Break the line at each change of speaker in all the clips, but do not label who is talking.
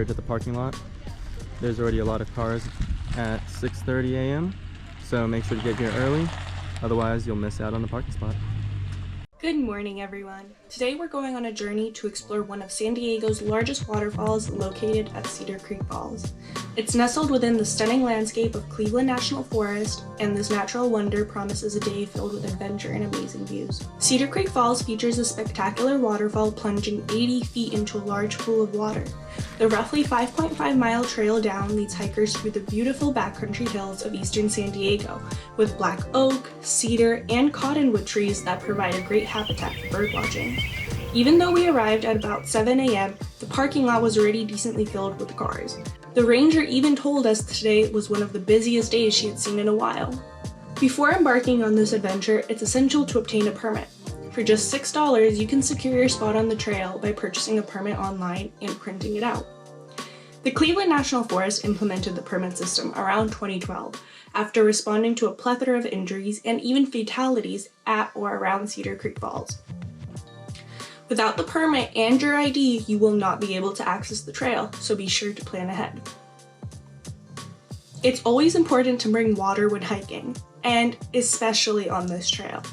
compared to the parking lot. There's already a lot of cars at 6:30 a.m. so make sure to get here early, otherwise you'll miss out on the parking spot.
Good morning, everyone. Today we're going on a journey to explore one of San Diego's largest waterfalls located at Cedar Creek Falls. It's nestled within the stunning landscape of Cleveland National Forest, and this natural wonder promises a day filled with adventure and amazing views. Cedar Creek Falls features a spectacular waterfall plunging 80 feet into a large pool of water. The roughly 5.5-mile trail down leads hikers through the beautiful backcountry hills of eastern San Diego, with black oak, cedar, and cottonwood trees that provide a great habitat for birdwatching. Even though we arrived at about 7 a.m., the parking lot was already decently filled with cars. The ranger even told us today was one of the busiest days she had seen in a while. Before embarking on this adventure, it's essential to obtain a permit. For just $6, you can secure your spot on the trail by purchasing a permit online and printing it out. The Cleveland National Forest implemented the permit system around 2012 after responding to a plethora of injuries and even fatalities at or around Cedar Creek Falls. Without the permit and your ID, you will not be able to access the trail, so be sure to plan ahead. It's always important to bring water when hiking, and especially on this trail.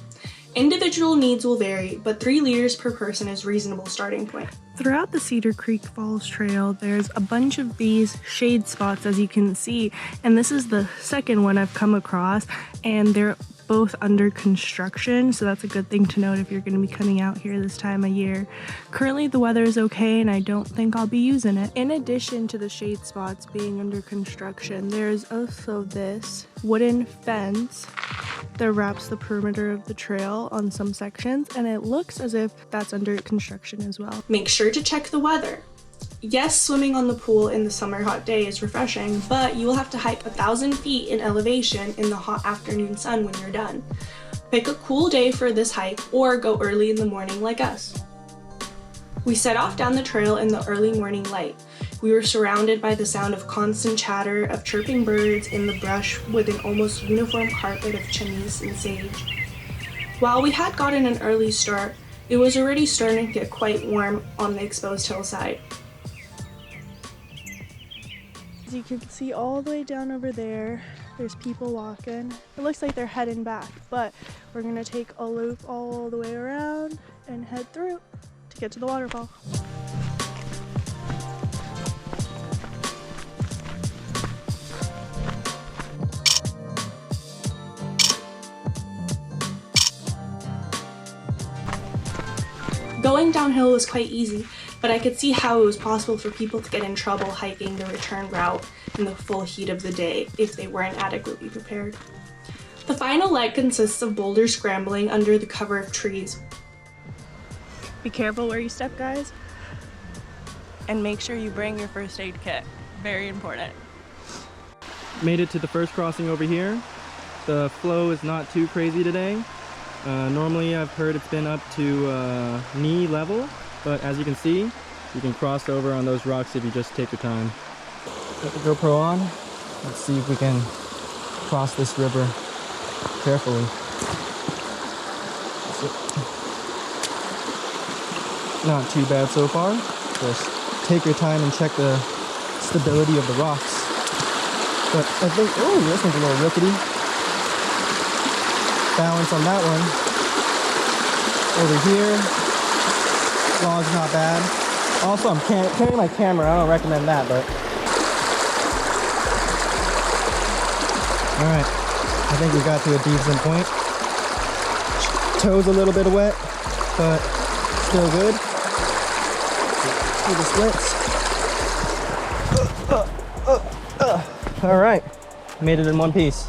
Individual needs will vary, but 3 liters per person is a reasonable starting point. Throughout the Cedar Creek Falls Trail, there's a bunch of these shade spots, as you can see, and this is the second one I've come across, and they're both under construction, so that's a good thing to note if you're going to be coming out here this time of year. Currently the weather is okay and I don't think I'll be using it. In addition to the shade spots being under construction, there's also this wooden fence that wraps the perimeter of the trail on some sections, and it looks as if that's under construction as well. Make sure to check the weather. Yes, swimming on the pool in the summer hot day is refreshing, but you will have to hike 1,000 feet in elevation in the hot afternoon sun when you're done. Pick a cool day for this hike or go early in the morning like us. We set off down the trail in the early morning light. We were surrounded by the sound of constant chatter of chirping birds in the brush with an almost uniform carpet of chimneys and sage. While we had gotten an early start, it was already starting to get quite warm on the exposed hillside. As you can see all the way down over there, there's people walking. It looks like they're heading back, but we're gonna take a loop all the way around and head through to get to the waterfall. Going downhill was quite easy, but I could see how it was possible for people to get in trouble hiking the return route in the full heat of the day if they weren't adequately prepared. The final leg consists of boulder scrambling under the cover of trees. Be careful where you step, guys, and make sure you bring your first aid kit. Very important.
Made it to the first crossing over here. The flow is not too crazy today. Normally I've heard it's been up to knee level, but as you can see, you can cross over on those rocks if you just take your time. Put the GoPro on. Let's see if we can cross this river carefully. Not too bad so far. Just take your time and check the stability of the rocks. But I think, oh, this one's a little rickety. Balance on that one. Over here, log's not bad. Also, I'm carrying my camera. I don't recommend that, but all right. I think we got to a decent point. Toes a little bit wet, but still good. See the slits. All right, made it in one piece.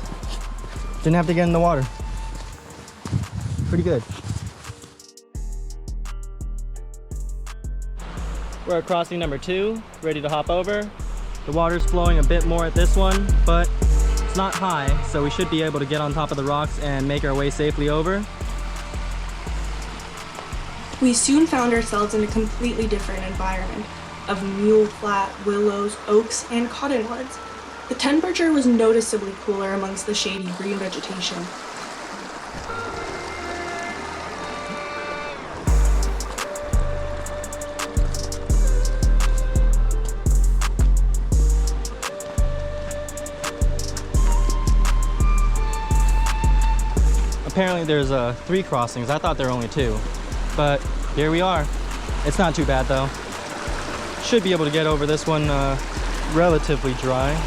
Didn't have to get in the water. Pretty good. We're at crossing number 2, ready to hop over. The water's flowing a bit more at this one, but it's not high, so we should be able to get on top of the rocks and make our way safely over.
We soon found ourselves in a completely different environment of mule flat, willows, oaks, and cottonwoods. The temperature was noticeably cooler amongst the shady green vegetation.
apparently there's 3 crossings. I thought there were only 2, but here we are. It's not too bad though. Should be able to get over this one relatively dry.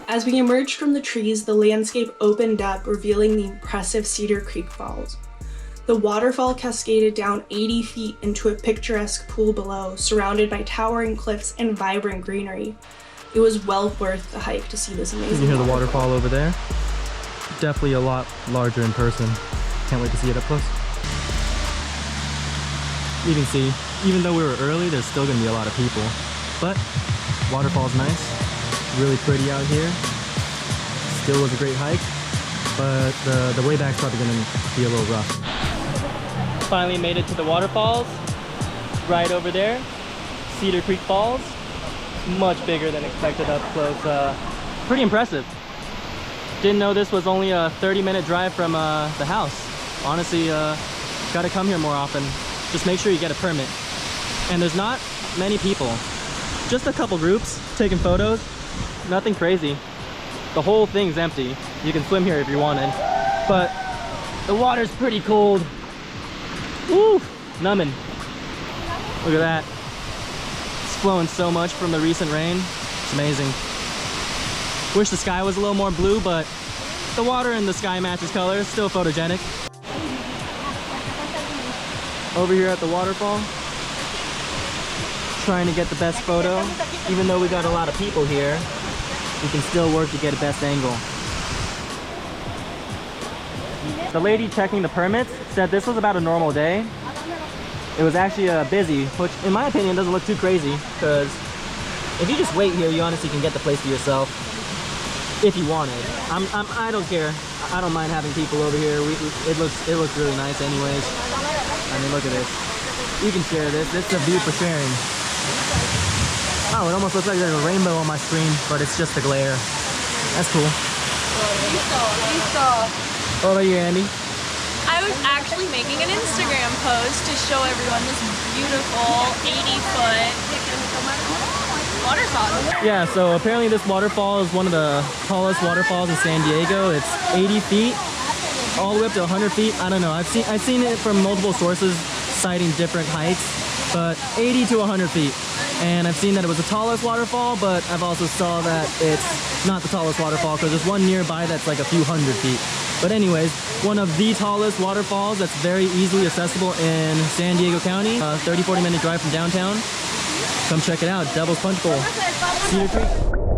As we emerged from the trees, the landscape opened up, revealing the impressive Cedar Creek Falls. The waterfall cascaded down 80 feet into a picturesque pool below, surrounded by towering cliffs and vibrant greenery. It was well worth the hike to see this amazing
You hear the waterfall over there? Definitely a lot larger in person. Can't wait to see it up close. You can see, even though we were early, there's still gonna be a lot of people. But waterfall's nice. Really pretty out here. Still was a great hike, but the way back's probably gonna be a little rough. Finally made it to the waterfalls. Right over there, Cedar Creek Falls. Much bigger than expected up close. Pretty impressive. Didn't know this was only a 30-minute drive from the house. Honestly, gotta come here more often. Just make sure you get a permit. And there's not many people. Just a couple groups taking photos. Nothing crazy. The whole thing's empty. You can swim here if you wanted, but the water's pretty cold. Woo! Numbing. Look at that. It's flowing so much from the recent rain. It's amazing. Wish the sky was a little more blue, but the water and the sky matches colors. Still photogenic. Over here at the waterfall, trying to get the best photo. Even though we got a lot of people here, we can still work to get a best angle. The lady checking the permits said this was about a normal day. It was actually busy, which in my opinion doesn't look too crazy, because if you just wait here, you honestly can get the place to yourself if you wanted. I don't care. I don't mind having people over here. It looks really nice anyways. I mean, look at this. You can share this. It's a view for sharing. Oh, it almost looks like there's a rainbow on my screen, but it's just the glare. That's cool. What about you, Andy?
I was actually making an Instagram post to show everyone this beautiful 80-foot waterfall.
Yeah, so apparently this waterfall is one of the tallest waterfalls in San Diego. It's 80 feet, all the way up to 100 feet. I don't know. I've seen it from multiple sources citing different heights, but 80 to 100 feet. And I've seen that it was the tallest waterfall, but I've also saw that it's not the tallest waterfall because there's one nearby that's like a few hundred feet. But anyways, one of the tallest waterfalls that's very easily accessible in San Diego County. 30-40 minute drive from downtown. Come check it out. Devil's Punch Bowl. Cedar Creek.